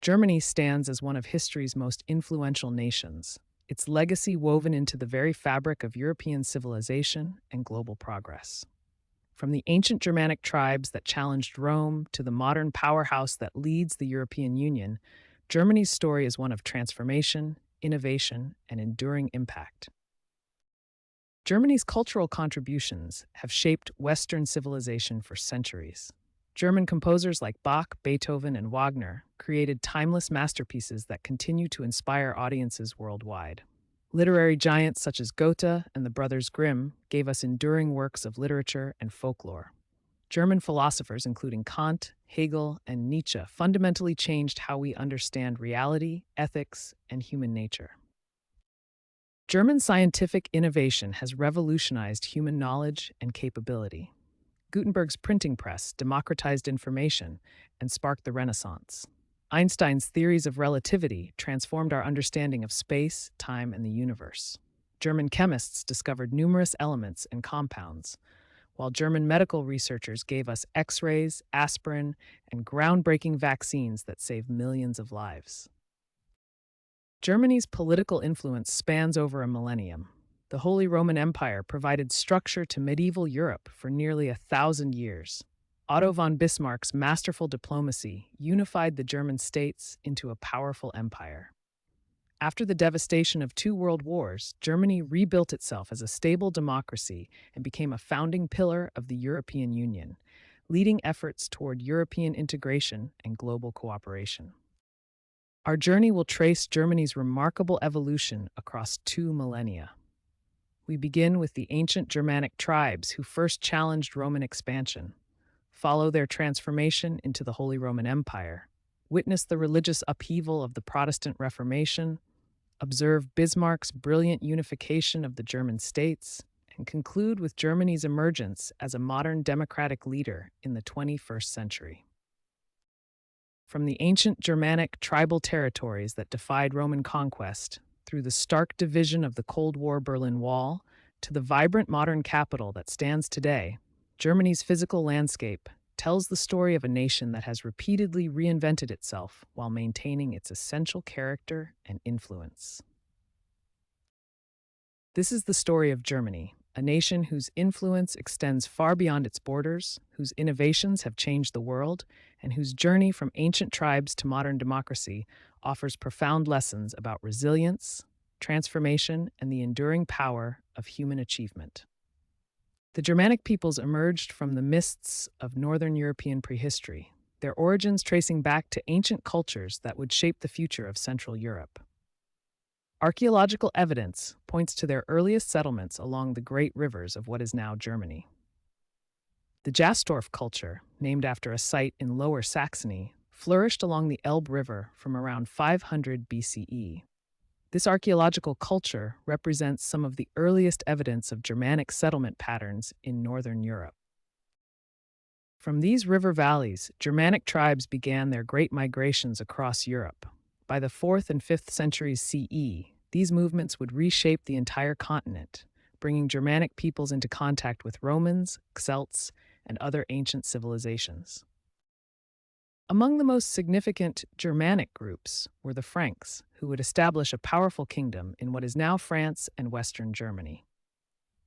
Germany stands as one of history's most influential nations, its legacy woven into the very fabric of European civilization and global progress. From the ancient Germanic tribes that challenged Rome to the modern powerhouse that leads the European Union, Germany's story is one of transformation, innovation, and enduring impact. Germany's cultural contributions have shaped Western civilization for centuries. German composers like Bach, Beethoven, and Wagner created timeless masterpieces that continue to inspire audiences worldwide. Literary giants such as Goethe and the Brothers Grimm gave us enduring works of literature and folklore. German philosophers, including Kant, Hegel, and Nietzsche, fundamentally changed how we understand reality, ethics, and human nature. German scientific innovation has revolutionized human knowledge and capability. Gutenberg's printing press democratized information and sparked the Renaissance. Einstein's theories of relativity transformed our understanding of space, time, and the universe. German chemists discovered numerous elements and compounds, while German medical researchers gave us X-rays, aspirin, and groundbreaking vaccines that saved millions of lives. Germany's political influence spans over a millennium. The Holy Roman Empire provided structure to medieval Europe for nearly 1,000 years. Otto von Bismarck's masterful diplomacy unified the German states into a powerful empire. After the devastation of two world wars, Germany rebuilt itself as a stable democracy and became a founding pillar of the European Union, leading efforts toward European integration and global cooperation. Our journey will trace Germany's remarkable evolution across 2 millennia. We begin with the ancient Germanic tribes who first challenged Roman expansion, follow their transformation into the Holy Roman Empire, witness the religious upheaval of the Protestant Reformation, observe Bismarck's brilliant unification of the German states, and conclude with Germany's emergence as a modern democratic leader in the 21st century. From the ancient Germanic tribal territories that defied Roman conquest, through the stark division of the Cold War Berlin Wall, to the vibrant modern capital that stands today, Germany's physical landscape tells the story of a nation that has repeatedly reinvented itself while maintaining its essential character and influence. This is the story of Germany, a nation whose influence extends far beyond its borders, whose innovations have changed the world, and whose journey from ancient tribes to modern democracy offers profound lessons about resilience, transformation, and the enduring power of human achievement. The Germanic peoples emerged from the mists of Northern European prehistory, their origins tracing back to ancient cultures that would shape the future of Central Europe. Archaeological evidence points to their earliest settlements along the great rivers of what is now Germany. The Jastorf culture, named after a site in Lower Saxony, flourished along the Elbe River from around 500 BCE. This archaeological culture represents some of the earliest evidence of Germanic settlement patterns in Northern Europe. From these river valleys, Germanic tribes began their great migrations across Europe. By the 4th and 5th centuries CE, these movements would reshape the entire continent, bringing Germanic peoples into contact with Romans, Celts, and other ancient civilizations. Among the most significant Germanic groups were the Franks, who would establish a powerful kingdom in what is now France and Western Germany.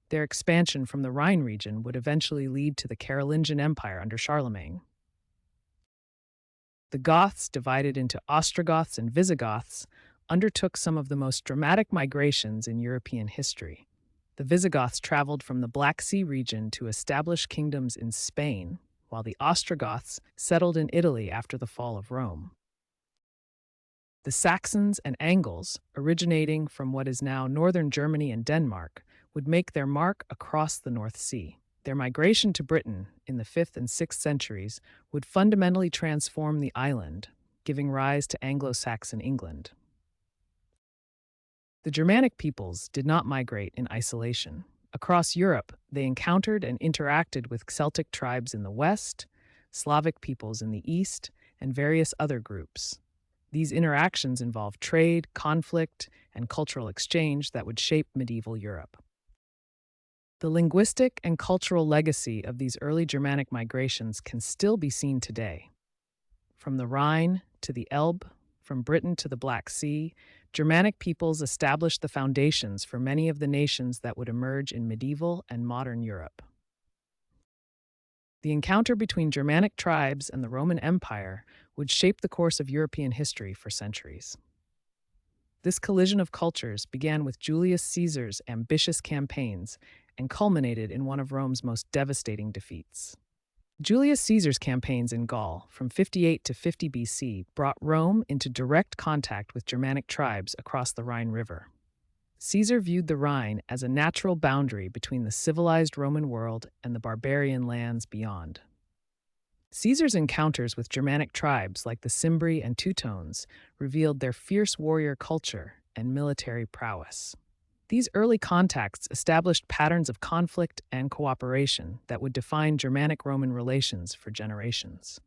Their expansion from the Rhine region would eventually lead to the Carolingian Empire under Charlemagne. The Goths, divided into Ostrogoths and Visigoths, undertook some of the most dramatic migrations in European history. The Visigoths traveled from the Black Sea region to establish kingdoms in Spain, while the Ostrogoths settled in Italy after the fall of Rome. The Saxons and Angles, originating from what is now northern Germany and Denmark, would make their mark across the North Sea. Their migration to Britain in the 5th and 6th centuries would fundamentally transform the island, giving rise to Anglo-Saxon England. The Germanic peoples did not migrate in isolation. Across Europe, they encountered and interacted with Celtic tribes in the west, Slavic peoples in the east, and various other groups. These interactions involved trade, conflict, and cultural exchange that would shape medieval Europe. The linguistic and cultural legacy of these early Germanic migrations can still be seen today. From the Rhine to the Elbe, From Britain to the Black Sea, Germanic peoples established the foundations for many of the nations that would emerge in medieval and modern Europe. The encounter between Germanic tribes and the Roman Empire would shape the course of European history for centuries. This collision of cultures began with Julius Caesar's ambitious campaigns and culminated in one of Rome's most devastating defeats. Julius Caesar's campaigns in Gaul from 58 to 50 BC brought Rome into direct contact with Germanic tribes across the Rhine River. Caesar viewed the Rhine as a natural boundary between the civilized Roman world and the barbarian lands beyond. Caesar's encounters with Germanic tribes like the Cimbri and Teutones revealed their fierce warrior culture and military prowess. These early contacts established patterns of conflict and cooperation that would define Germanic-Roman relations for generations.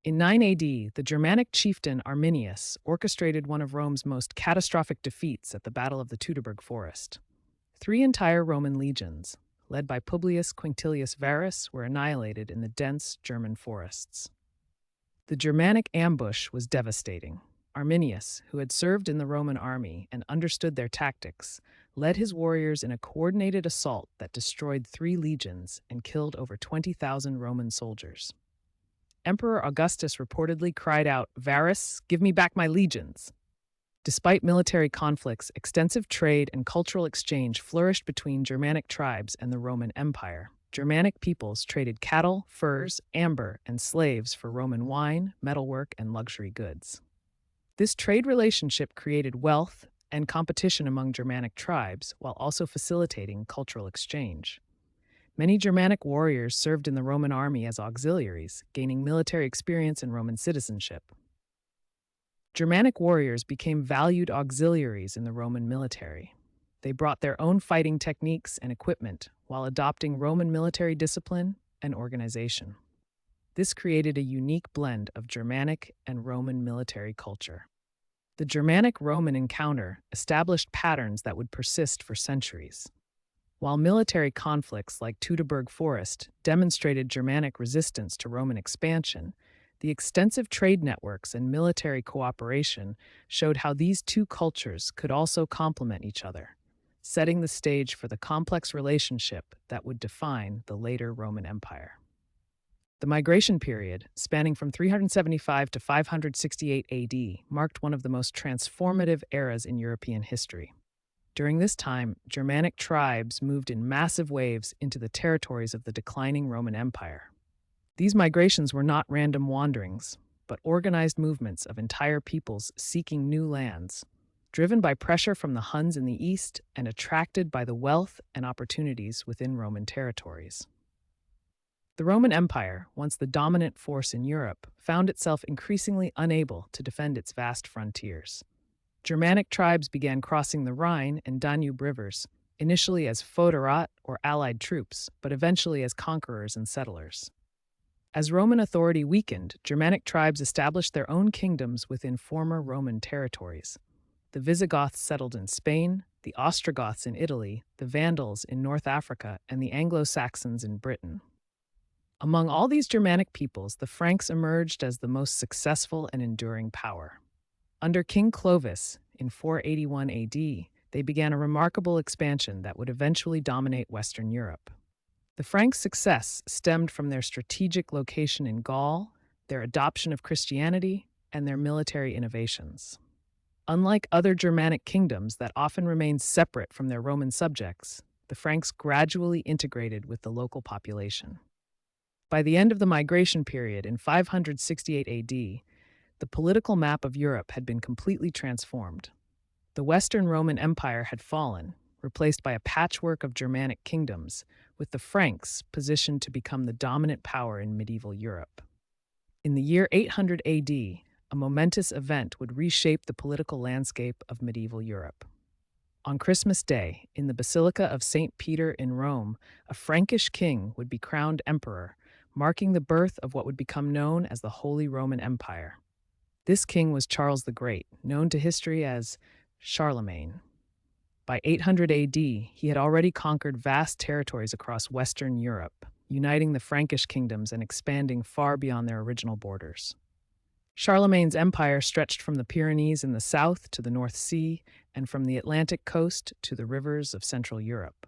In 9 AD, the Germanic chieftain Arminius orchestrated one of Rome's most catastrophic defeats at the Battle of the Teutoburg Forest. 3 entire Roman legions, led by Publius Quinctilius Varus, were annihilated in the dense German forests. The Germanic ambush was devastating. Arminius, who had served in the Roman army and understood their tactics, led his warriors in a coordinated assault that destroyed 3 legions and killed over 20,000 Roman soldiers. Emperor Augustus reportedly cried out, "Varus, give me back my legions!" Despite military conflicts, extensive trade and cultural exchange flourished between Germanic tribes and the Roman Empire. Germanic peoples traded cattle, furs, amber, and slaves for Roman wine, metalwork, and luxury goods. This trade relationship created wealth and competition among Germanic tribes while also facilitating cultural exchange. Many Germanic warriors served in the Roman army as auxiliaries, gaining military experience and Roman citizenship. Germanic warriors became valued auxiliaries in the Roman military. They brought their own fighting techniques and equipment while adopting Roman military discipline and organization. This created a unique blend of Germanic and Roman military culture. The Germanic-Roman encounter established patterns that would persist for centuries. While military conflicts like Teutoburg Forest demonstrated Germanic resistance to Roman expansion, the extensive trade networks and military cooperation showed how these 2 cultures could also complement each other, setting the stage for the complex relationship that would define the later Roman Empire. The migration period, spanning from 375 to 568 AD, marked one of the most transformative eras in European history. During this time, Germanic tribes moved in massive waves into the territories of the declining Roman Empire. These migrations were not random wanderings, but organized movements of entire peoples seeking new lands, driven by pressure from the Huns in the east and attracted by the wealth and opportunities within Roman territories. The Roman Empire, once the dominant force in Europe, found itself increasingly unable to defend its vast frontiers. Germanic tribes began crossing the Rhine and Danube rivers, initially as foederat or allied troops, but eventually as conquerors and settlers. As Roman authority weakened, Germanic tribes established their own kingdoms within former Roman territories. The Visigoths settled in Spain, the Ostrogoths in Italy, the Vandals in North Africa, and the Anglo-Saxons in Britain. Among all these Germanic peoples, the Franks emerged as the most successful and enduring power. Under King Clovis, in 481 AD, they began a remarkable expansion that would eventually dominate Western Europe. The Franks' success stemmed from their strategic location in Gaul, their adoption of Christianity, and their military innovations. Unlike other Germanic kingdoms that often remained separate from their Roman subjects, the Franks gradually integrated with the local population. By the end of the migration period in 568 AD, the political map of Europe had been completely transformed. The Western Roman Empire had fallen, replaced by a patchwork of Germanic kingdoms, with the Franks positioned to become the dominant power in medieval Europe. In the year 800 AD, a momentous event would reshape the political landscape of medieval Europe. On Christmas Day, in the Basilica of St. Peter in Rome, a Frankish king would be crowned emperor, marking the birth of what would become known as the Holy Roman Empire. This king was Charles the Great, known to history as Charlemagne. By 800 AD, he had already conquered vast territories across Western Europe, uniting the Frankish kingdoms and expanding far beyond their original borders. Charlemagne's empire stretched from the Pyrenees in the south to the North Sea and from the Atlantic coast to the rivers of Central Europe.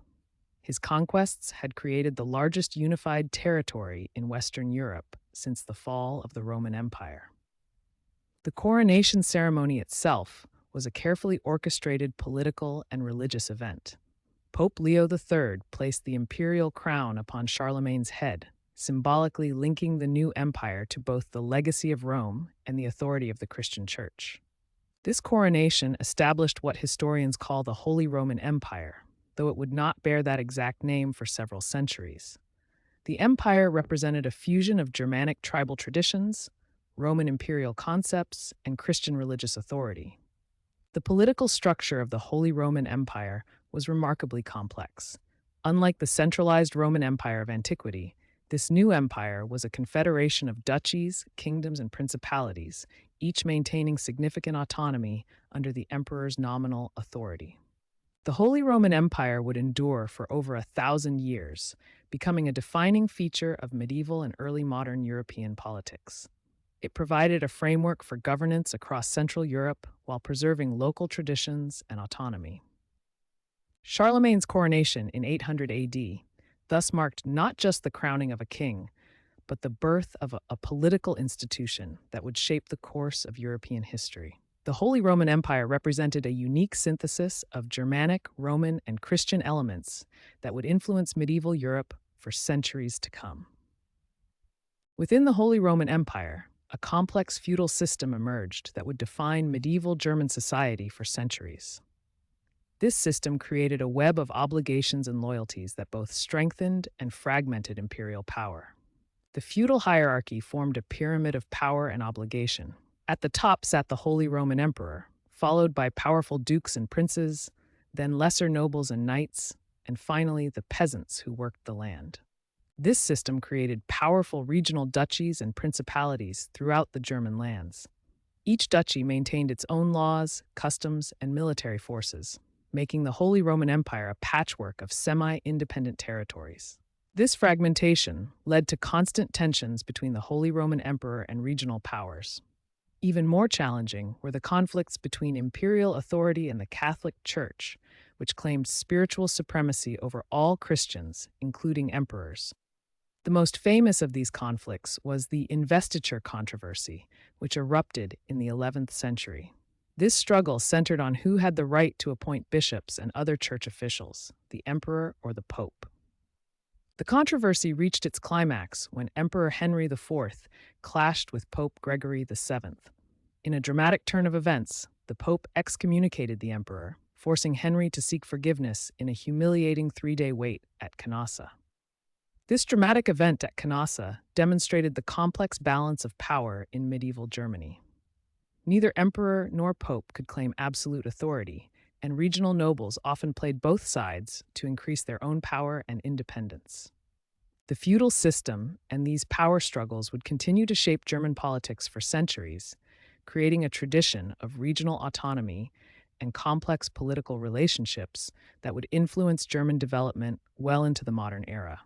His conquests had created the largest unified territory in Western Europe since the fall of the Roman Empire. The coronation ceremony itself was a carefully orchestrated political and religious event. Pope Leo III placed the imperial crown upon Charlemagne's head, symbolically linking the new empire to both the legacy of Rome and the authority of the Christian Church. This coronation established what historians call the Holy Roman Empire, though it would not bear that exact name for several centuries. The empire represented a fusion of Germanic tribal traditions, Roman imperial concepts, and Christian religious authority. The political structure of the Holy Roman Empire was remarkably complex. Unlike the centralized Roman Empire of antiquity, this new empire was a confederation of duchies, kingdoms, and principalities, each maintaining significant autonomy under the emperor's nominal authority. The Holy Roman Empire would endure for over 1,000 years, becoming a defining feature of medieval and early modern European politics. It provided a framework for governance across Central Europe while preserving local traditions and autonomy. Charlemagne's coronation in 800 AD thus marked not just the crowning of a king, but the birth of a political institution that would shape the course of European history. The Holy Roman Empire represented a unique synthesis of Germanic, Roman, and Christian elements that would influence medieval Europe for centuries to come. Within the Holy Roman Empire, a complex feudal system emerged that would define medieval German society for centuries. This system created a web of obligations and loyalties that both strengthened and fragmented imperial power. The feudal hierarchy formed a pyramid of power and obligation. At the top sat the Holy Roman Emperor, followed by powerful dukes and princes, then lesser nobles and knights, and finally the peasants who worked the land. This system created powerful regional duchies and principalities throughout the German lands. Each duchy maintained its own laws, customs, and military forces, making the Holy Roman Empire a patchwork of semi-independent territories. This fragmentation led to constant tensions between the Holy Roman Emperor and regional powers. Even more challenging were the conflicts between imperial authority and the Catholic Church, which claimed spiritual supremacy over all Christians, including emperors. The most famous of these conflicts was the investiture controversy, which erupted in the 11th century. This struggle centered on who had the right to appoint bishops and other church officials, the emperor or the pope. The controversy reached its climax when Emperor Henry IV clashed with Pope Gregory VII. In a dramatic turn of events, the pope excommunicated the emperor, forcing Henry to seek forgiveness in a humiliating 3-day wait at Canossa. This dramatic event at Canossa demonstrated the complex balance of power in medieval Germany. Neither emperor nor pope could claim absolute authority, and regional nobles often played both sides to increase their own power and independence. The feudal system and these power struggles would continue to shape German politics for centuries, creating a tradition of regional autonomy and complex political relationships that would influence German development well into the modern era.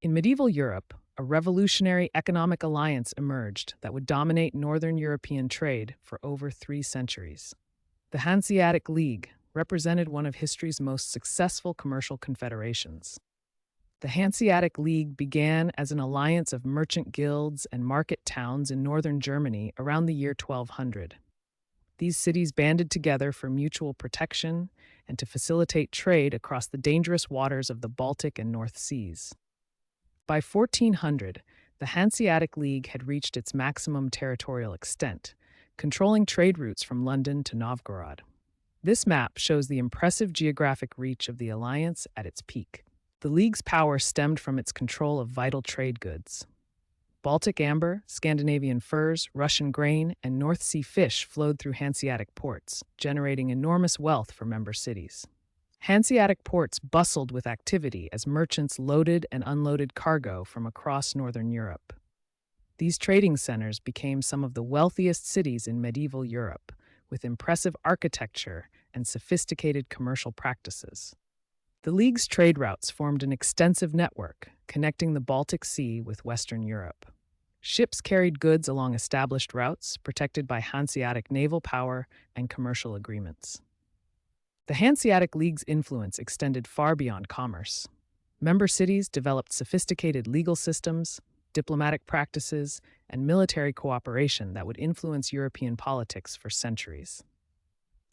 In medieval Europe, a revolutionary economic alliance emerged that would dominate Northern European trade for over 3 centuries. The Hanseatic League represented one of history's most successful commercial confederations. The Hanseatic League began as an alliance of merchant guilds and market towns in northern Germany around the year 1200. These cities banded together for mutual protection and to facilitate trade across the dangerous waters of the Baltic and North Seas. By 1400, the Hanseatic League had reached its maximum territorial extent, controlling trade routes from London to Novgorod. This map shows the impressive geographic reach of the alliance at its peak. The League's power stemmed from its control of vital trade goods. Baltic amber, Scandinavian furs, Russian grain, and North Sea fish flowed through Hanseatic ports, generating enormous wealth for member cities. Hanseatic ports bustled with activity as merchants loaded and unloaded cargo from across northern Europe. These trading centers became some of the wealthiest cities in medieval Europe, with impressive architecture and sophisticated commercial practices. The League's trade routes formed an extensive network connecting the Baltic Sea with Western Europe. Ships carried goods along established routes, protected by Hanseatic naval power and commercial agreements. The Hanseatic League's influence extended far beyond commerce. Member cities developed sophisticated legal systems, diplomatic practices, and military cooperation that would influence European politics for centuries.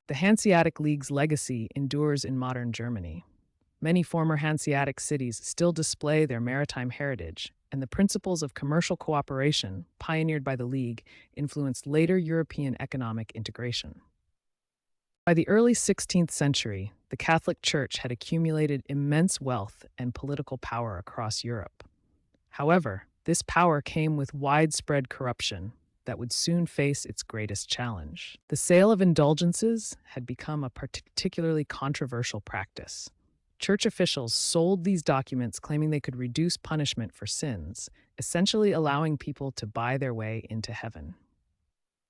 The Hanseatic League's legacy endures in modern Germany. Many former Hanseatic cities still display their maritime heritage, and the principles of commercial cooperation, pioneered by the League, influenced later European economic integration. By the early 16th century, the Catholic Church had accumulated immense wealth and political power across Europe. However, this power came with widespread corruption that would soon face its greatest challenge. The sale of indulgences had become a particularly controversial practice. Church officials sold these documents claiming they could reduce punishment for sins, essentially allowing people to buy their way into heaven.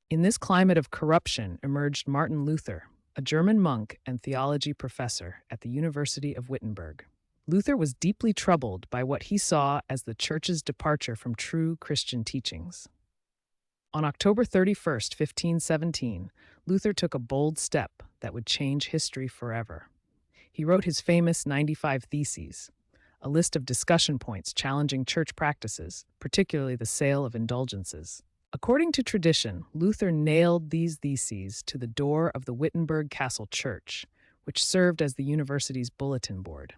In this climate of corruption emerged Martin Luther, a German monk and theology professor at the University of Wittenberg. Luther was deeply troubled by what he saw as the Church's departure from true Christian teachings. On October 31st, 1517, Luther took a bold step that would change history forever. He wrote his famous 95 Theses, a list of discussion points challenging church practices, particularly the sale of indulgences. According to tradition, Luther nailed these theses to the door of the Wittenberg Castle Church, which served as the university's bulletin board.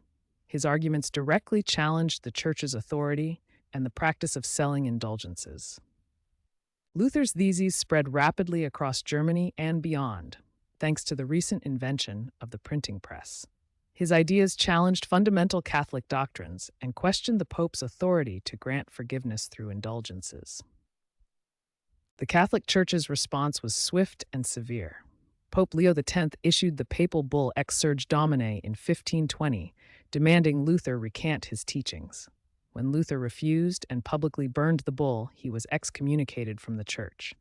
His arguments directly challenged the Church's authority and the practice of selling indulgences. Luther's theses spread rapidly across Germany and beyond, thanks to the recent invention of the printing press. His ideas challenged fundamental Catholic doctrines and questioned the Pope's authority to grant forgiveness through indulgences. The Catholic Church's response was swift and severe. Pope Leo X issued the papal bull Ex Surge Domine in 1520, demanding Luther recant his teachings. When Luther refused and publicly burned the bull, he was excommunicated from the Church.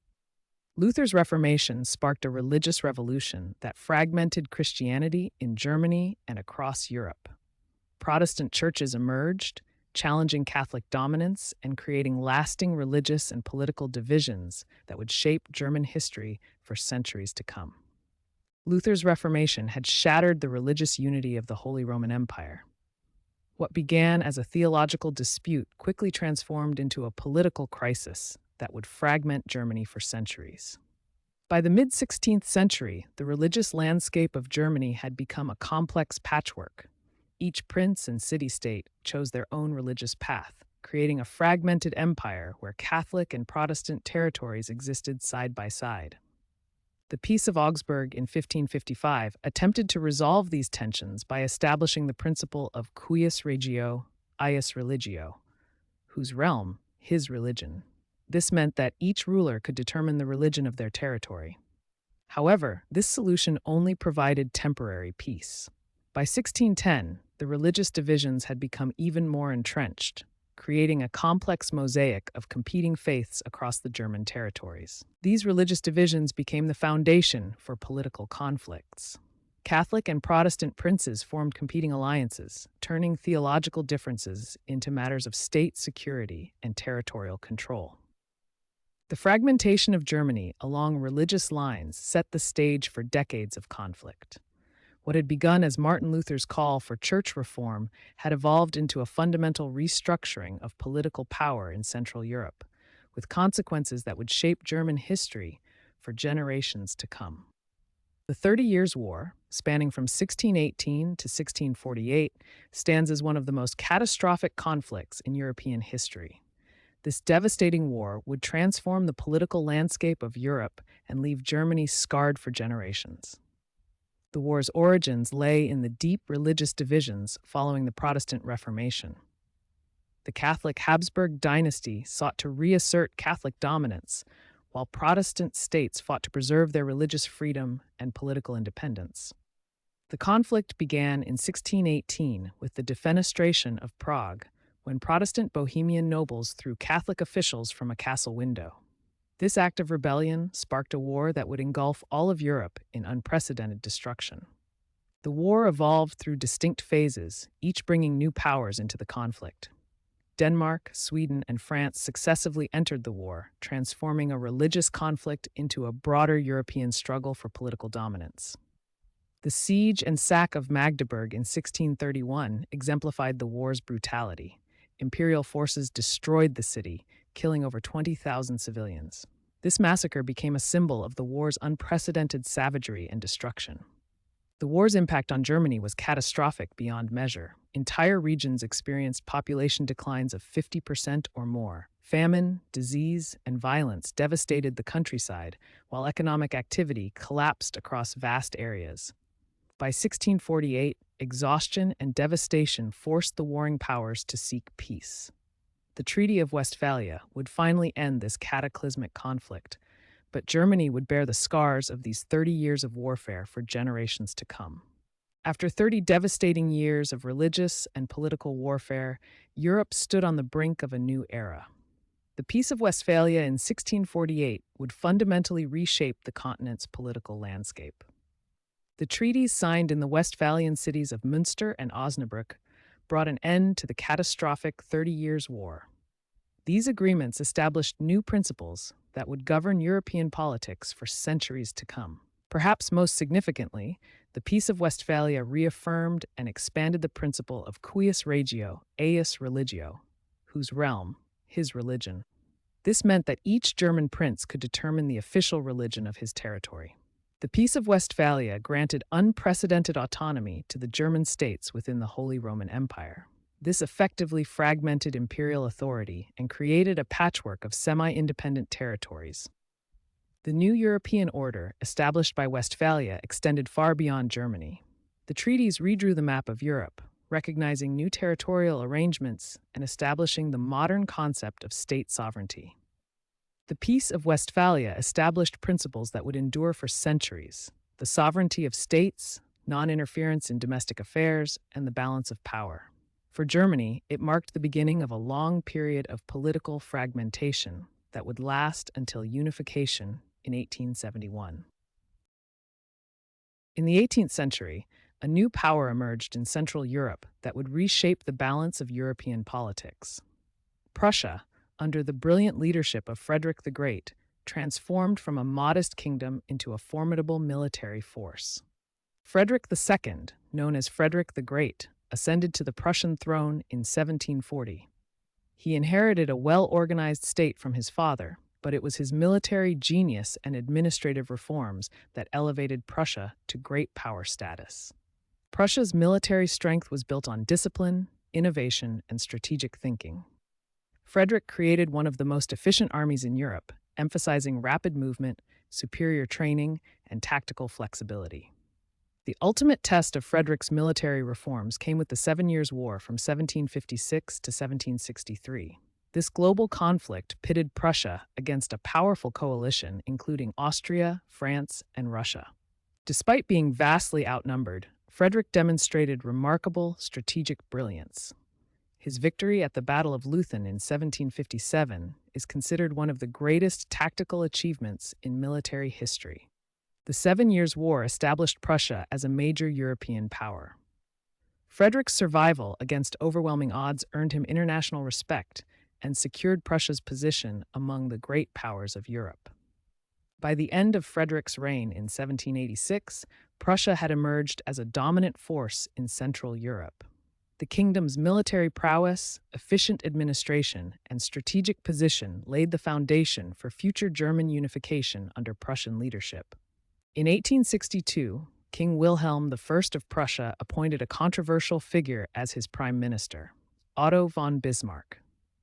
Luther's Reformation sparked a religious revolution that fragmented Christianity in Germany and across Europe. Protestant churches emerged, challenging Catholic dominance and creating lasting religious and political divisions that would shape German history for centuries to come. Luther's Reformation had shattered the religious unity of the Holy Roman Empire. What began as a theological dispute quickly transformed into a political crisis that would fragment Germany for centuries. By the mid-16th century, the religious landscape of Germany had become a complex patchwork. Each prince and city-state chose their own religious path, creating a fragmented empire where Catholic and Protestant territories existed side by side. The Peace of Augsburg in 1555 attempted to resolve these tensions by establishing the principle of cuius regio, ius religio, whose realm, his religion. This meant that each ruler could determine the religion of their territory. However, this solution only provided temporary peace. By 1610, the religious divisions had become even more entrenched, creating a complex mosaic of competing faiths across the German territories. These religious divisions became the foundation for political conflicts. Catholic and Protestant princes formed competing alliances, turning theological differences into matters of state security and territorial control. The fragmentation of Germany along religious lines set the stage for decades of conflict. What had begun as Martin Luther's call for church reform had evolved into a fundamental restructuring of political power in Central Europe, with consequences that would shape German history for generations to come. The 30 Years' War, spanning from 1618 to 1648, stands as one of the most catastrophic conflicts in European history. This devastating war would transform the political landscape of Europe and leave Germany scarred for generations. The war's origins lay in the deep religious divisions following the Protestant Reformation. The Catholic Habsburg dynasty sought to reassert Catholic dominance, while Protestant states fought to preserve their religious freedom and political independence. The conflict began in 1618 with the defenestration of Prague, when Protestant Bohemian nobles threw Catholic officials from a castle window. This act of rebellion sparked a war that would engulf all of Europe in unprecedented destruction. The war evolved through distinct phases, each bringing new powers into the conflict. Denmark, Sweden, and France successively entered the war, transforming a religious conflict into a broader European struggle for political dominance. The siege and sack of Magdeburg in 1631 exemplified the war's brutality. Imperial forces destroyed the city, killing over 20,000 civilians. This massacre became a symbol of the war's unprecedented savagery and destruction. The war's impact on Germany was catastrophic beyond measure. Entire regions experienced population declines of 50% or more. Famine, disease, and violence devastated the countryside, while economic activity collapsed across vast areas. By 1648, exhaustion and devastation forced the warring powers to seek peace. The Treaty of Westphalia would finally end this cataclysmic conflict, but Germany would bear the scars of these 30 years of warfare for generations to come. After 30 devastating years of religious and political warfare, Europe stood on the brink of a new era. The Peace of Westphalia in 1648 would fundamentally reshape the continent's political landscape. The treaties signed in the Westphalian cities of Münster and Osnabrück brought an end to the catastrophic 30 Years' War. These agreements established new principles that would govern European politics for centuries to come. Perhaps most significantly, the Peace of Westphalia reaffirmed and expanded the principle of cuius regio, eius religio, whose realm, his religion. This meant that each German prince could determine the official religion of his territory. The Peace of Westphalia granted unprecedented autonomy to the German states within the Holy Roman Empire. This effectively fragmented imperial authority and created a patchwork of semi-independent territories. The new European order, established by Westphalia, extended far beyond Germany. The treaties redrew the map of Europe, recognizing new territorial arrangements and establishing the modern concept of state sovereignty. The Peace of Westphalia established principles that would endure for centuries: the sovereignty of states, non-interference in domestic affairs, and the balance of power. For Germany, it marked the beginning of a long period of political fragmentation that would last until unification in 1871. In the 18th century, a new power emerged in Central Europe that would reshape the balance of European politics. Prussia, under the brilliant leadership of Frederick the Great, transformed from a modest kingdom into a formidable military force. Frederick II, known as Frederick the Great, ascended to the Prussian throne in 1740. He inherited a well-organized state from his father, but it was his military genius and administrative reforms that elevated Prussia to great power status. Prussia's military strength was built on discipline, innovation, and strategic thinking. Frederick created one of the most efficient armies in Europe, emphasizing rapid movement, superior training, and tactical flexibility. The ultimate test of Frederick's military reforms came with the 7 Years' War from 1756 to 1763. This global conflict pitted Prussia against a powerful coalition including Austria, France, and Russia. Despite being vastly outnumbered, Frederick demonstrated remarkable strategic brilliance. His victory at the Battle of Leuthen in 1757 is considered one of the greatest tactical achievements in military history. The 7 Years' War established Prussia as a major European power. Frederick's survival against overwhelming odds earned him international respect and secured Prussia's position among the great powers of Europe. By the end of Frederick's reign in 1786, Prussia had emerged as a dominant force in Central Europe. The kingdom's military prowess, efficient administration, and strategic position laid the foundation for future German unification under Prussian leadership. In 1862, King Wilhelm I of Prussia appointed a controversial figure as his prime minister, Otto von Bismarck.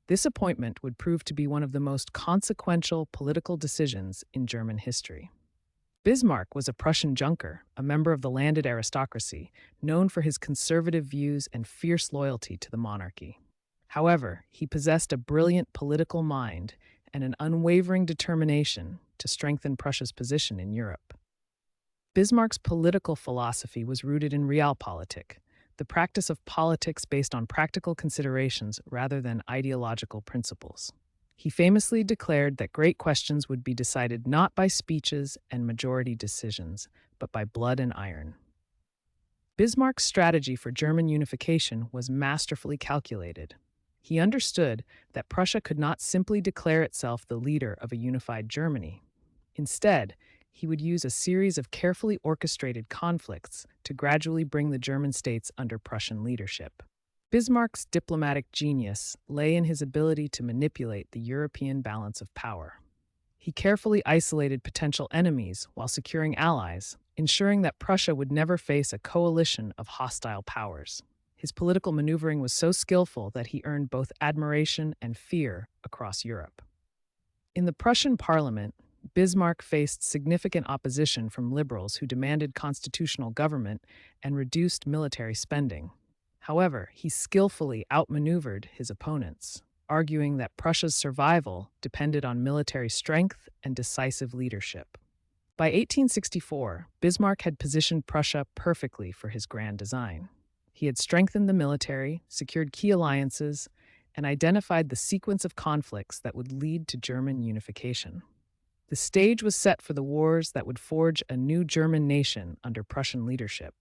This appointment would prove to be one of the most consequential political decisions in German history. Bismarck was a Prussian junker, a member of the landed aristocracy, known for his conservative views and fierce loyalty to the monarchy. However, he possessed a brilliant political mind and an unwavering determination to strengthen Prussia's position in Europe. Bismarck's political philosophy was rooted in realpolitik, the practice of politics based on practical considerations rather than ideological principles. He famously declared that great questions would be decided not by speeches and majority decisions, but by blood and iron. Bismarck's strategy for German unification was masterfully calculated. He understood that Prussia could not simply declare itself the leader of a unified Germany. Instead, he would use a series of carefully orchestrated conflicts to gradually bring the German states under Prussian leadership. Bismarck's diplomatic genius lay in his ability to manipulate the European balance of power. He carefully isolated potential enemies while securing allies, ensuring that Prussia would never face a coalition of hostile powers. His political maneuvering was so skillful that he earned both admiration and fear across Europe. In the Prussian parliament, Bismarck faced significant opposition from liberals who demanded constitutional government and reduced military spending. However, he skillfully outmaneuvered his opponents, arguing that Prussia's survival depended on military strength and decisive leadership. By 1864, Bismarck had positioned Prussia perfectly for his grand design. He had strengthened the military, secured key alliances, and identified the sequence of conflicts that would lead to German unification. The stage was set for the wars that would forge a new German nation under Prussian leadership.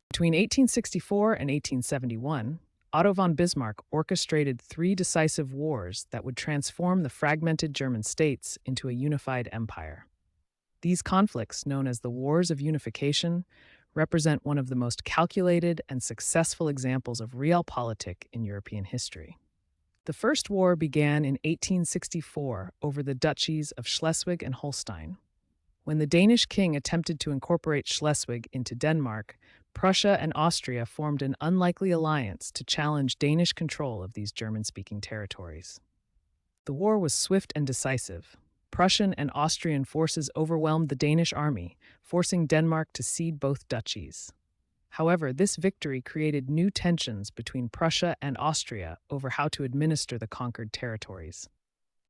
Between 1864 and 1871, Otto von Bismarck orchestrated three decisive wars that would transform the fragmented German states into a unified empire. These conflicts, known as the Wars of Unification, represent one of the most calculated and successful examples of realpolitik in European history. The First War began in 1864 over the duchies of Schleswig and Holstein. When the Danish king attempted to incorporate Schleswig into Denmark, Prussia and Austria formed an unlikely alliance to challenge Danish control of these German-speaking territories. The war was swift and decisive. Prussian and Austrian forces overwhelmed the Danish army, forcing Denmark to cede both duchies. However, this victory created new tensions between Prussia and Austria over how to administer the conquered territories.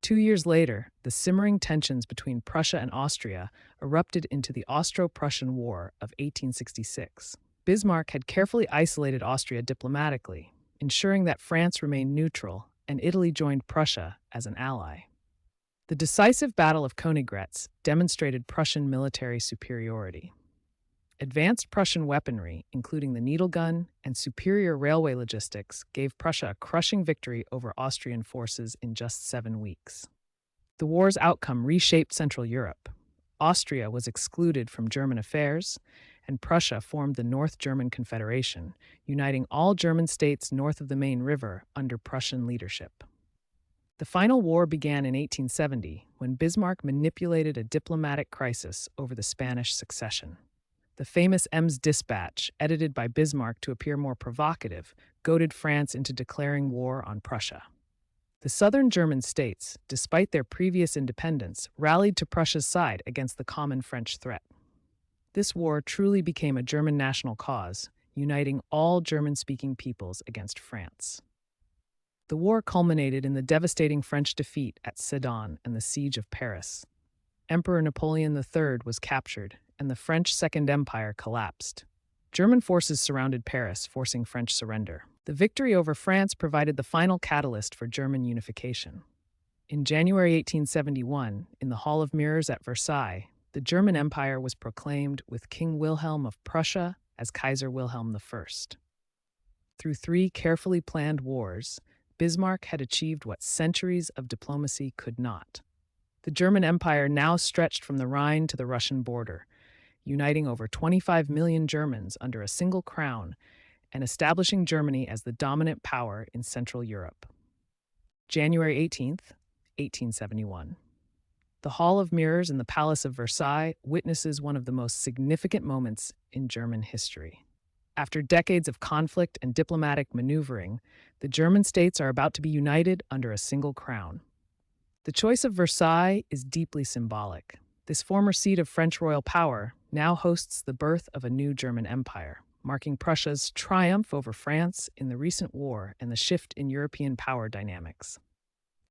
2 years later, the simmering tensions between Prussia and Austria erupted into the Austro-Prussian War of 1866. Bismarck had carefully isolated Austria diplomatically, ensuring that France remained neutral and Italy joined Prussia as an ally. The decisive Battle of Königgrätz demonstrated Prussian military superiority. Advanced Prussian weaponry, including the needle gun and superior railway logistics, gave Prussia a crushing victory over Austrian forces in just 7 weeks. The war's outcome reshaped Central Europe. Austria was excluded from German affairs, and Prussia formed the North German Confederation, uniting all German states north of the Main River under Prussian leadership. The final war began in 1870, when Bismarck manipulated a diplomatic crisis over the Spanish succession. The famous Ems dispatch, edited by Bismarck to appear more provocative, goaded France into declaring war on Prussia. The southern German states, despite their previous independence, rallied to Prussia's side against the common French threat. This war truly became a German national cause, uniting all German-speaking peoples against France. The war culminated in the devastating French defeat at Sedan and the Siege of Paris. Emperor Napoleon III was captured, and the French Second Empire collapsed. German forces surrounded Paris, forcing French surrender. The victory over France provided the final catalyst for German unification. In January 1871, in the Hall of Mirrors at Versailles, the German Empire was proclaimed with King Wilhelm of Prussia as Kaiser Wilhelm I. Through 3 carefully planned wars, Bismarck had achieved what centuries of diplomacy could not. The German Empire now stretched from the Rhine to the Russian border, uniting over 25 million Germans under a single crown and establishing Germany as the dominant power in Central Europe. January 18th, 1871. The Hall of Mirrors in the Palace of Versailles witnesses one of the most significant moments in German history. After decades of conflict and diplomatic maneuvering, the German states are about to be united under a single crown. The choice of Versailles is deeply symbolic. This former seat of French royal power now hosts the birth of a new German empire, marking Prussia's triumph over France in the recent war and the shift in European power dynamics.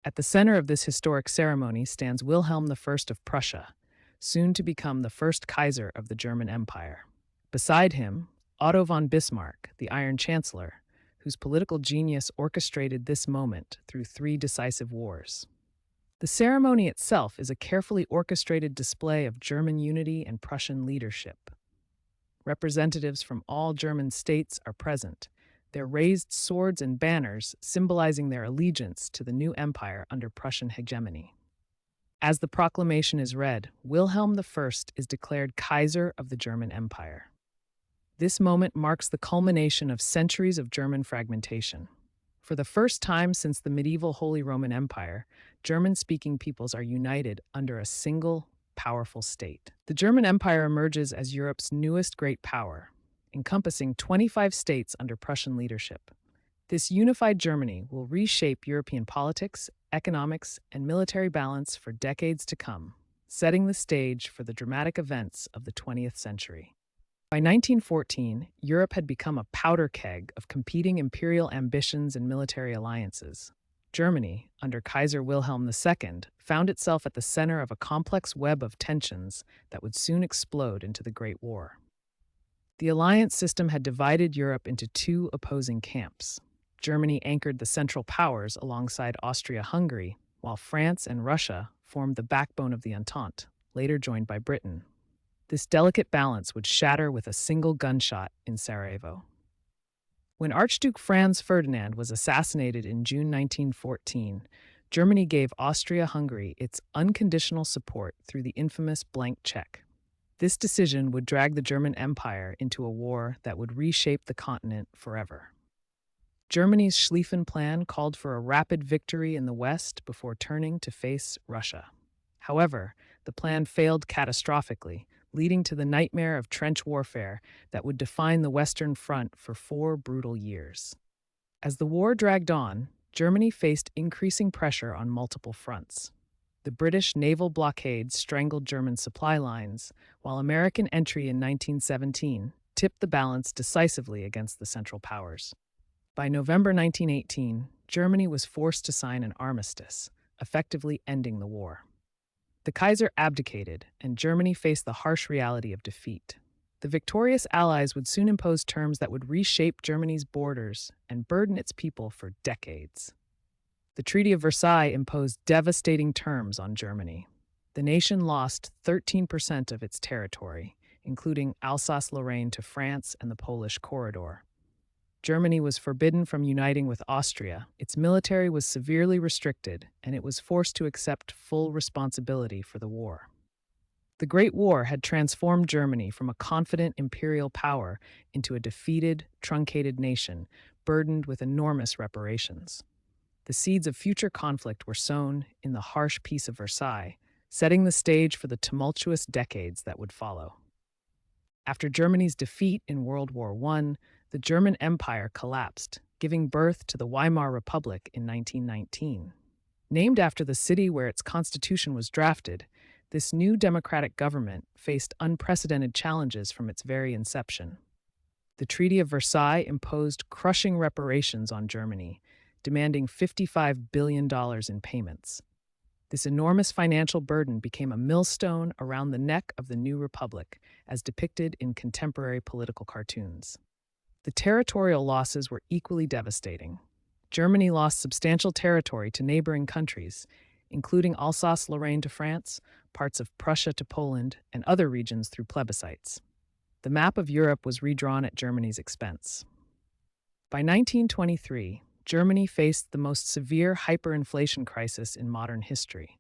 At the center of this historic ceremony stands Wilhelm I of Prussia, soon to become the first Kaiser of the German Empire. Beside him, Otto von Bismarck, the Iron Chancellor, whose political genius orchestrated this moment through 3 decisive wars. The ceremony itself is a carefully orchestrated display of German unity and Prussian leadership. Representatives from all German states are present, their raised swords and banners symbolizing their allegiance to the new empire under Prussian hegemony. As the proclamation is read, Wilhelm I is declared Kaiser of the German Empire. This moment marks the culmination of centuries of German fragmentation. For the first time since the medieval Holy Roman Empire, German-speaking peoples are united under a single, powerful state. The German Empire emerges as Europe's newest great power, encompassing 25 states under Prussian leadership. This unified Germany will reshape European politics, economics, and military balance for decades to come, setting the stage for the dramatic events of the 20th century. By 1914, Europe had become a powder keg of competing imperial ambitions and military alliances. Germany, under Kaiser Wilhelm II, found itself at the center of a complex web of tensions that would soon explode into the Great War. The alliance system had divided Europe into two opposing camps. Germany anchored the Central Powers alongside Austria-Hungary, while France and Russia formed the backbone of the Entente, later joined by Britain. This delicate balance would shatter with a single gunshot in Sarajevo. When Archduke Franz Ferdinand was assassinated in June 1914, Germany gave Austria-Hungary its unconditional support through the infamous blank check. This decision would drag the German Empire into a war that would reshape the continent forever. Germany's Schlieffen Plan called for a rapid victory in the West before turning to face Russia. However, the plan failed catastrophically, leading to the nightmare of trench warfare that would define the Western Front for 4 brutal years. As the war dragged on, Germany faced increasing pressure on multiple fronts. The British naval blockade strangled German supply lines, while American entry in 1917 tipped the balance decisively against the Central Powers. By November 1918, Germany was forced to sign an armistice, effectively ending the war. The Kaiser abdicated, and Germany faced the harsh reality of defeat. The victorious Allies would soon impose terms that would reshape Germany's borders and burden its people for decades. The Treaty of Versailles imposed devastating terms on Germany. The nation lost 13% of its territory, including Alsace-Lorraine to France and the Polish corridor. Germany was forbidden from uniting with Austria, its military was severely restricted, and it was forced to accept full responsibility for the war. The Great War had transformed Germany from a confident imperial power into a defeated, truncated nation, burdened with enormous reparations. The seeds of future conflict were sown in the harsh Peace of Versailles, setting the stage for the tumultuous decades that would follow. After Germany's defeat in World War I, the German Empire collapsed, giving birth to the Weimar Republic in 1919. Named after the city where its constitution was drafted, this new democratic government faced unprecedented challenges from its very inception. The Treaty of Versailles imposed crushing reparations on Germany, demanding $55 billion in payments. This enormous financial burden became a millstone around the neck of the new republic, as depicted in contemporary political cartoons. The territorial losses were equally devastating. Germany lost substantial territory to neighboring countries, including Alsace-Lorraine to France, parts of Prussia to Poland, and other regions through plebiscites. The map of Europe was redrawn at Germany's expense. By 1923, Germany faced the most severe hyperinflation crisis in modern history.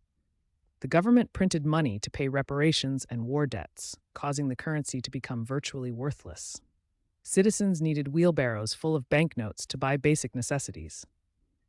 The government printed money to pay reparations and war debts, causing the currency to become virtually worthless. Citizens needed wheelbarrows full of banknotes to buy basic necessities.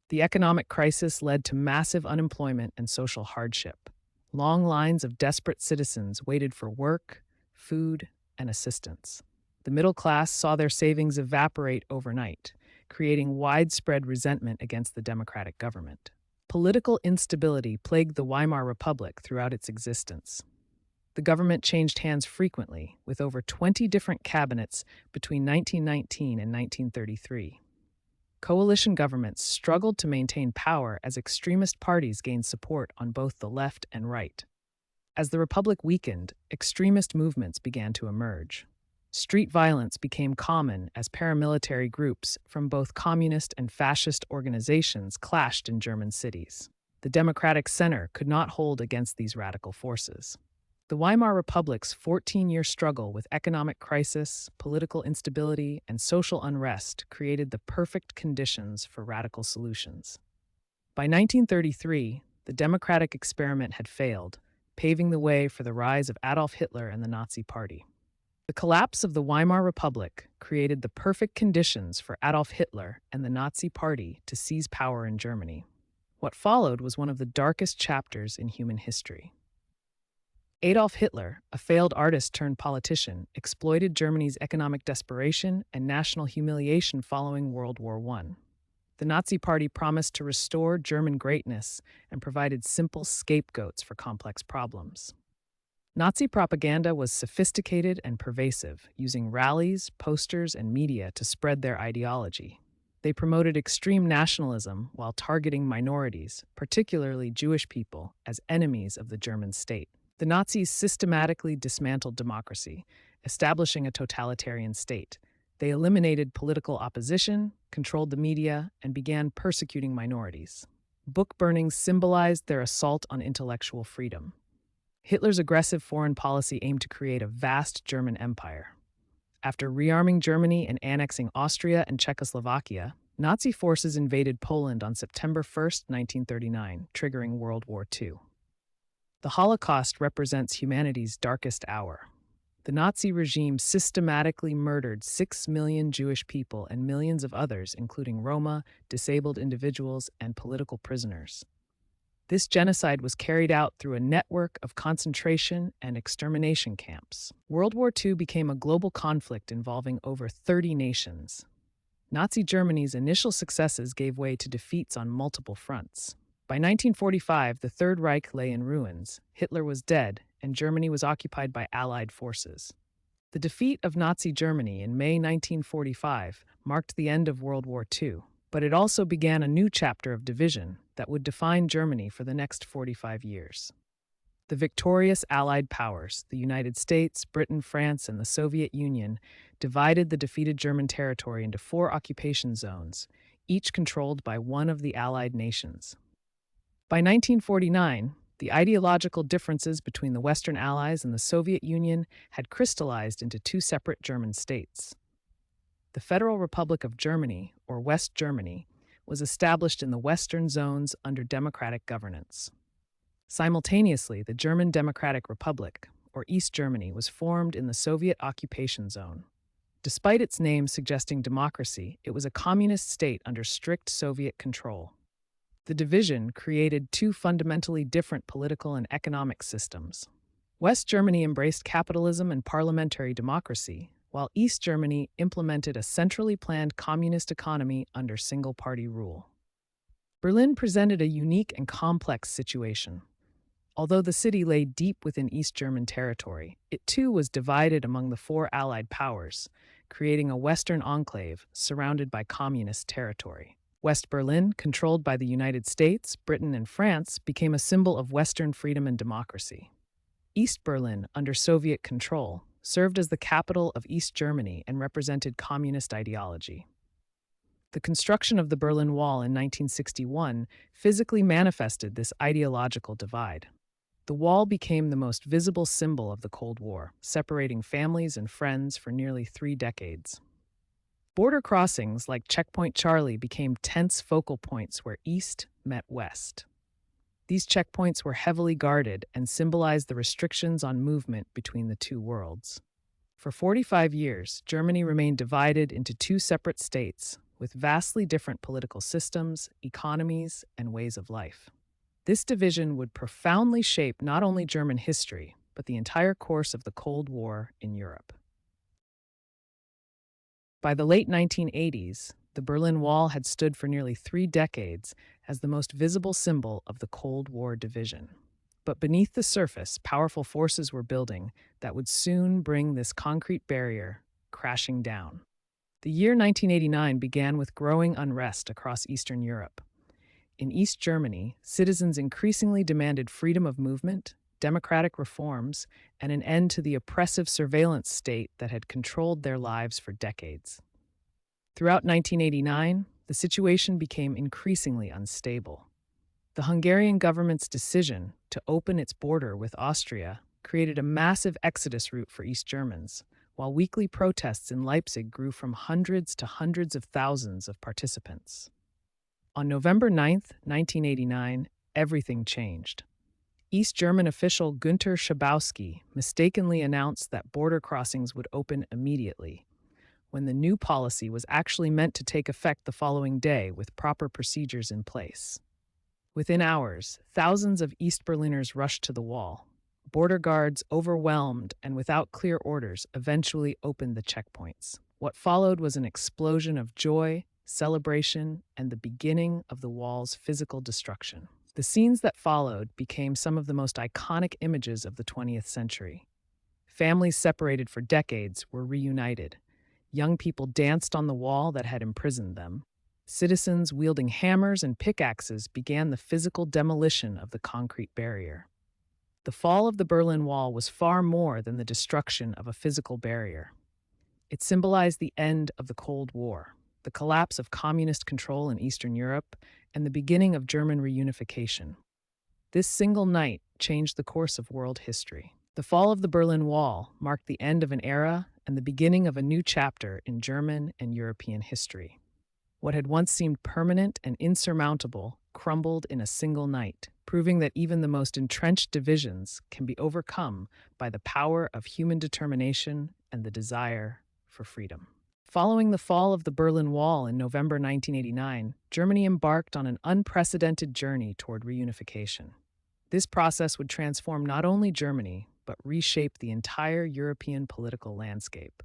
The economic crisis led to massive unemployment and social hardship. Long lines of desperate citizens waited for work, food, and assistance. The middle class saw their savings evaporate overnight, creating widespread resentment against the democratic government. Political instability plagued the Weimar Republic throughout its existence. The government changed hands frequently, with over 20 different cabinets between 1919 and 1933. Coalition governments struggled to maintain power as extremist parties gained support on both the left and right. As the republic weakened, extremist movements began to emerge. Street violence became common as paramilitary groups from both communist and fascist organizations clashed in German cities. The democratic center could not hold against these radical forces. The Weimar Republic's 14-year struggle with economic crisis, political instability, and social unrest created the perfect conditions for radical solutions. By 1933, the democratic experiment had failed, paving the way for the rise of Adolf Hitler and the Nazi Party. The collapse of the Weimar Republic created the perfect conditions for Adolf Hitler and the Nazi Party to seize power in Germany. What followed was one of the darkest chapters in human history. Adolf Hitler, a failed artist turned politician, exploited Germany's economic desperation and national humiliation following World War I. The Nazi Party promised to restore German greatness and provided simple scapegoats for complex problems. Nazi propaganda was sophisticated and pervasive, using rallies, posters, and media to spread their ideology. They promoted extreme nationalism while targeting minorities, particularly Jewish people, as enemies of the German state. The Nazis systematically dismantled democracy, establishing a totalitarian state. They eliminated political opposition, controlled the media, and began persecuting minorities. Book burnings symbolized their assault on intellectual freedom. Hitler's aggressive foreign policy aimed to create a vast German empire. After rearming Germany and annexing Austria and Czechoslovakia, Nazi forces invaded Poland on September 1, 1939, triggering World War II. The Holocaust represents humanity's darkest hour. The Nazi regime systematically murdered 6 million Jewish people and millions of others, including Roma, disabled individuals, and political prisoners. This genocide was carried out through a network of concentration and extermination camps. World War II became a global conflict involving over 30 nations. Nazi Germany's initial successes gave way to defeats on multiple fronts. By 1945, the Third Reich lay in ruins, Hitler was dead, and Germany was occupied by Allied forces. The defeat of Nazi Germany in May 1945 marked the end of World War II, but it also began a new chapter of division that would define Germany for the next 45 years. The victorious Allied powers, the United States, Britain, France, and the Soviet Union, divided the defeated German territory into 4 occupation zones, each controlled by one of the Allied nations. By 1949, the ideological differences between the Western Allies and the Soviet Union had crystallized into 2 separate German states. The Federal Republic of Germany, or West Germany, was established in the Western zones under democratic governance. Simultaneously, the German Democratic Republic, or East Germany, was formed in the Soviet occupation zone. Despite its name suggesting democracy, it was a communist state under strict Soviet control. The division created 2 fundamentally different political and economic systems. West Germany embraced capitalism and parliamentary democracy, while East Germany implemented a centrally planned communist economy under single-party rule. Berlin presented a unique and complex situation. Although the city lay deep within East German territory, it too was divided among the 4 Allied powers, creating a Western enclave surrounded by communist territory. West Berlin, controlled by the United States, Britain, and France, became a symbol of Western freedom and democracy. East Berlin, under Soviet control, served as the capital of East Germany and represented communist ideology. The construction of the Berlin Wall in 1961 physically manifested this ideological divide. The wall became the most visible symbol of the Cold War, separating families and friends for nearly 3 decades. Border crossings like Checkpoint Charlie became tense focal points where East met West. These checkpoints were heavily guarded and symbolized the restrictions on movement between the 2 worlds. For 45 years, Germany remained divided into 2 separate states with vastly different political systems, economies, and ways of life. This division would profoundly shape not only German history, but the entire course of the Cold War in Europe. By the late 1980s, the Berlin Wall had stood for nearly 3 decades as the most visible symbol of the Cold War division. But beneath the surface, powerful forces were building that would soon bring this concrete barrier crashing down. The year 1989 began with growing unrest across Eastern Europe. In East Germany, citizens increasingly demanded freedom of movement, democratic reforms, and an end to the oppressive surveillance state that had controlled their lives for decades. Throughout 1989, the situation became increasingly unstable. The Hungarian government's decision to open its border with Austria created a massive exodus route for East Germans, while weekly protests in Leipzig grew from hundreds to hundreds of thousands of participants. On November 9, 1989, everything changed. East German official Günter Schabowski mistakenly announced that border crossings would open immediately, when the new policy was actually meant to take effect the following day with proper procedures in place. Within hours, thousands of East Berliners rushed to the wall. Border guards, overwhelmed and without clear orders, eventually opened the checkpoints. What followed was an explosion of joy, celebration, and the beginning of the wall's physical destruction. The scenes that followed became some of the most iconic images of the 20th century. Families separated for decades were reunited. Young people danced on the wall that had imprisoned them. Citizens wielding hammers and pickaxes began the physical demolition of the concrete barrier. The fall of the Berlin Wall was far more than the destruction of a physical barrier. It symbolized the end of the Cold War, the collapse of communist control in Eastern Europe, and the beginning of German reunification. This single night changed the course of world history. The fall of the Berlin Wall marked the end of an era and the beginning of a new chapter in German and European history. What had once seemed permanent and insurmountable crumbled in a single night, proving that even the most entrenched divisions can be overcome by the power of human determination and the desire for freedom. Following the fall of the Berlin Wall in November 1989, Germany embarked on an unprecedented journey toward reunification. This process would transform not only Germany, but reshape the entire European political landscape.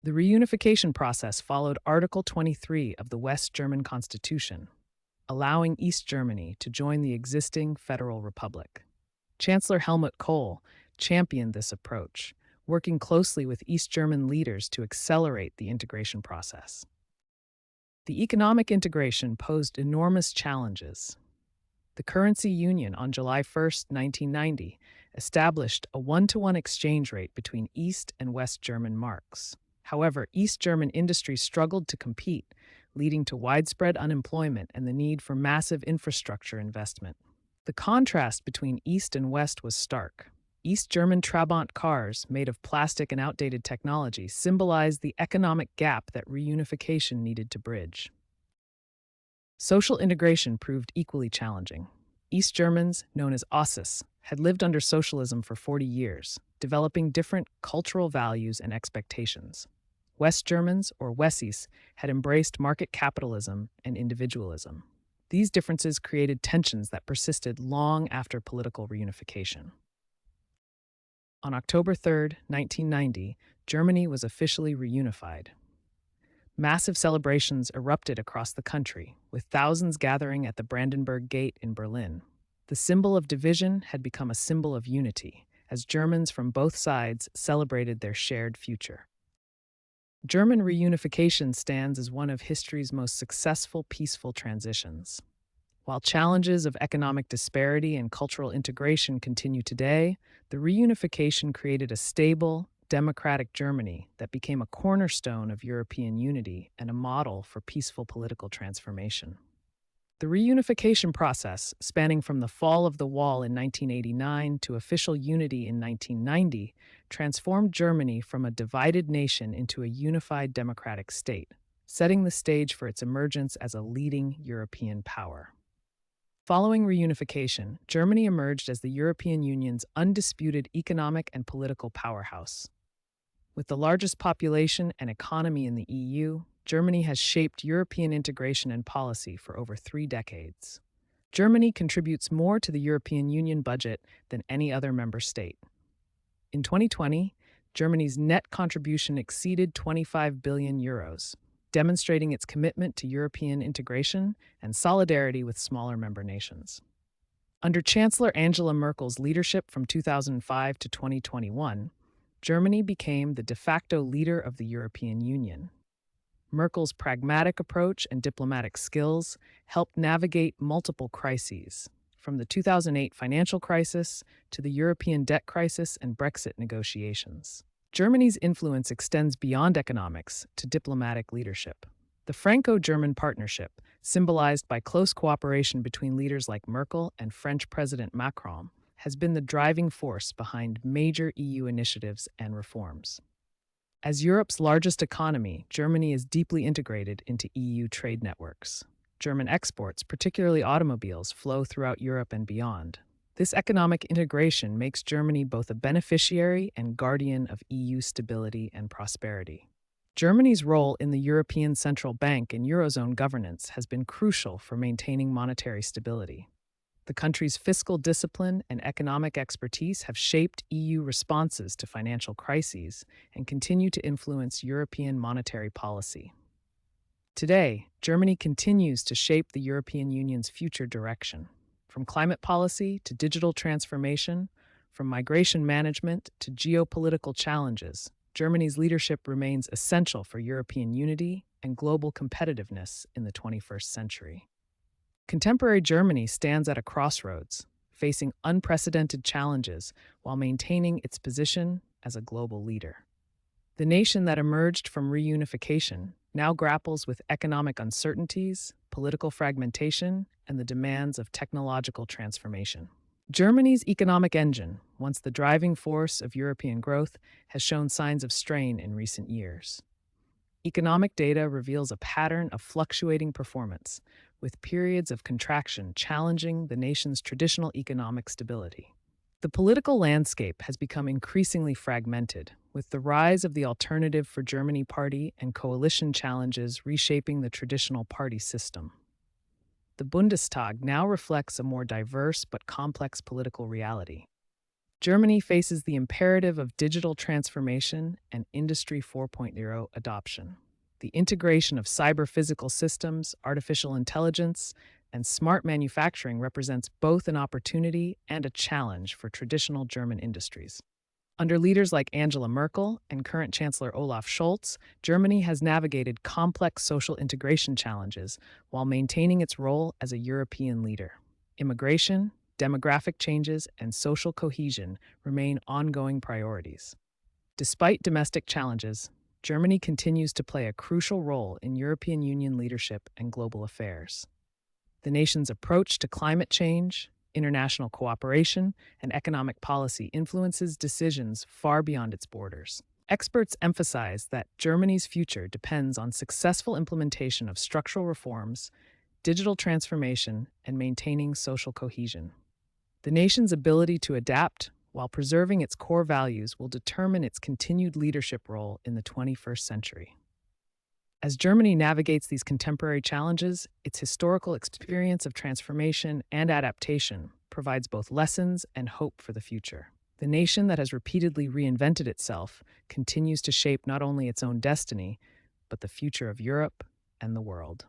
The reunification process followed Article 23 of the West German Constitution, allowing East Germany to join the existing Federal Republic. Chancellor Helmut Kohl championed this approach, working closely with East German leaders to accelerate the integration process. The economic integration posed enormous challenges. The currency union on July 1, 1990, established a one-to-one exchange rate between East and West German marks. However, East German industry struggled to compete, leading to widespread unemployment and the need for massive infrastructure investment. The contrast between East and West was stark. East German Trabant cars, made of plastic and outdated technology, symbolized the economic gap that reunification needed to bridge. Social integration proved equally challenging. East Germans, known as Ossis, had lived under socialism for 40 years, developing different cultural values and expectations. West Germans, or Wessis, had embraced market capitalism and individualism. These differences created tensions that persisted long after political reunification. On October 3, 1990, Germany was officially reunified. Massive celebrations erupted across the country, with thousands gathering at the Brandenburg Gate in Berlin. The symbol of division had become a symbol of unity, as Germans from both sides celebrated their shared future. German reunification stands as one of history's most successful peaceful transitions. While challenges of economic disparity and cultural integration continue today, the reunification created a stable, democratic Germany that became a cornerstone of European unity and a model for peaceful political transformation. The reunification process, spanning from the fall of the wall in 1989 to official unity in 1990, transformed Germany from a divided nation into a unified democratic state, setting the stage for its emergence as a leading European power. Following reunification, Germany emerged as the European Union's undisputed economic and political powerhouse. With the largest population and economy in the EU, Germany has shaped European integration and policy for over 3 decades. Germany contributes more to the European Union budget than any other member state. In 2020, Germany's net contribution exceeded 25 billion euros, demonstrating its commitment to European integration and solidarity with smaller member nations. Under Chancellor Angela Merkel's leadership from 2005 to 2021, Germany became the de facto leader of the European Union. Merkel's pragmatic approach and diplomatic skills helped navigate multiple crises, from the 2008 financial crisis to the European debt crisis and Brexit negotiations. Germany's influence extends beyond economics to diplomatic leadership. The Franco-German partnership, symbolized by close cooperation between leaders like Merkel and French President Macron, has been the driving force behind major EU initiatives and reforms. As Europe's largest economy, Germany is deeply integrated into EU trade networks. German exports, particularly automobiles, flow throughout Europe and beyond. This economic integration makes Germany both a beneficiary and guardian of EU stability and prosperity. Germany's role in the European Central Bank and Eurozone governance has been crucial for maintaining monetary stability. The country's fiscal discipline and economic expertise have shaped EU responses to financial crises and continue to influence European monetary policy. Today, Germany continues to shape the European Union's future direction. From climate policy to digital transformation, from migration management to geopolitical challenges, Germany's leadership remains essential for European unity and global competitiveness in the 21st century. Contemporary Germany stands at a crossroads, facing unprecedented challenges while maintaining its position as a global leader. The nation that emerged from reunification now grapples with economic uncertainties, political fragmentation, and the demands of technological transformation. Germany's economic engine, once the driving force of European growth, has shown signs of strain in recent years. Economic data reveals a pattern of fluctuating performance, with periods of contraction challenging the nation's traditional economic stability. The political landscape has become increasingly fragmented, with the rise of the Alternative for Germany party and coalition challenges reshaping the traditional party system. The Bundestag now reflects a more diverse but complex political reality. Germany faces the imperative of digital transformation and Industry 4.0 adoption. The integration of cyber-physical systems, artificial intelligence, and smart manufacturing represents both an opportunity and a challenge for traditional German industries. Under leaders like Angela Merkel and current Chancellor Olaf Scholz, Germany has navigated complex social integration challenges while maintaining its role as a European leader. Immigration, demographic changes, and social cohesion remain ongoing priorities. Despite domestic challenges, Germany continues to play a crucial role in European Union leadership and global affairs. The nation's approach to climate change, international cooperation, and economic policy influences decisions far beyond its borders. Experts emphasize that Germany's future depends on successful implementation of structural reforms, digital transformation, and maintaining social cohesion. The nation's ability to adapt while preserving its core values will determine its continued leadership role in the 21st century. As Germany navigates these contemporary challenges, its historical experience of transformation and adaptation provides both lessons and hope for the future. The nation that has repeatedly reinvented itself continues to shape not only its own destiny, but the future of Europe and the world.